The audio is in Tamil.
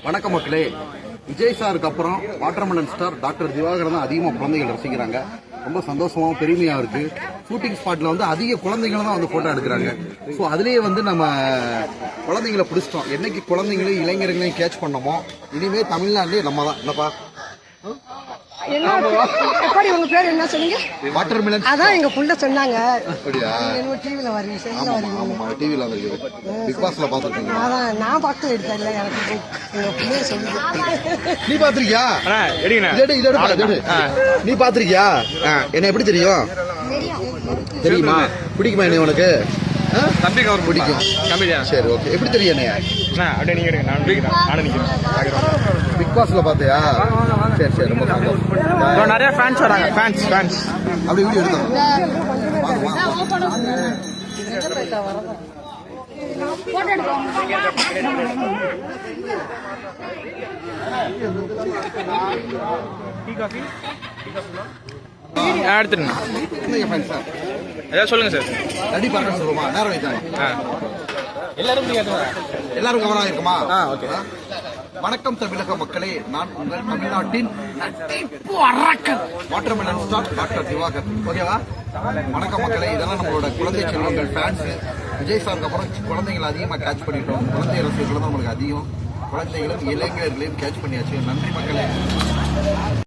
வணக்கம் மக்களே. விஜய் சாருக்கு அப்புறம் வாட்டர்மெலன் ஸ்டார் டாக்டர் திவாகரன் தான் அதிகமாக குழந்தைகள் ரசிக்கிறாங்க. ரொம்ப சந்தோஷமாகவும் பெருமையாக இருக்கு. ஷூட்டிங் ஸ்பாட்ல வந்து அதிக குழந்தைகளை தான் வந்து போட்டோ எடுக்கிறாங்க. ஸோ அதுலேயே வந்து நம்ம குழந்தைங்களை பிடிச்சிட்டோம். என்னைக்கு குழந்தைங்களையும் இளைஞர்களையும் கேட்ச் பண்ணோமோ இனிமே தமிழ்நாட்டிலே நம்ம தான். என்னப்பா உங்க பேர் என்ன சொன்னீங்க? வாட்டர்மெலன். அதான் எங்க புள்ள சொன்னாங்க. அப்படியா? டிவில வரீங்க, செல்ல வரீங்க. டிவில வந்து பிக் பாஸ்ல பாத்துருக்கீங்க. அதான் நான் பார்த்து எடுத்தேன். எனக்கு எங்க பிள்ளைய சொல்லுது. நீ பாத்திருக்கியா? நீ பாத்திருக்கியா? என்ன எப்படி தெரியும்? தெரியுமா? பிடிக்குமா என்ன உனக்கு? தம்பி கவர் பிடிக்கும். சரி, ஓகே. எப்படி தெரியும் என்னையா? அப்படியே நீங்க எடுங்க, நான் பிடிக்கிறேன். நானும் நிக்கிறேன். பிக் பாஸ்ல பாத்தியா? சரி சரி, ரொம்ப சந்தோஷம். நிறைய ஃபேன்ஸ் வராங்க. ஃபேன்ஸ் அப்படி வீடியோ எடுத்தோம். எடுத்துருங்க. ஏதாவது சொல்லுங்க சார். ரெடி பண்ண சொல்லுமா? நேரம் வைத்தாங்க. எல்லாரும் கவனம் இருக்குமா? ஓகே. வணக்கம் தமிழக மக்களே, நான் உங்கள் தமிழ்நாட்டின் வாட்டர்மெலன் ஸ்டார் டாக்டர் திவாகர். ஓகேவா? வணக்கம் மக்களே. இதெல்லாம் நம்மளோட குழந்தை செல்வங்கள் ஃபேன்ஸ். விஜய் சாருக்கு அப்புறம் குழந்தைகளை அதிகமாக கேட்ச் பண்ணிட்டோம். குழந்தை ரசிகர்கள் தான் நம்மளுக்கு அதிகம். குழந்தைகளும் இளைஞர்களையும் கேட்ச் பண்ணியாச்சு. நன்றி மக்களே.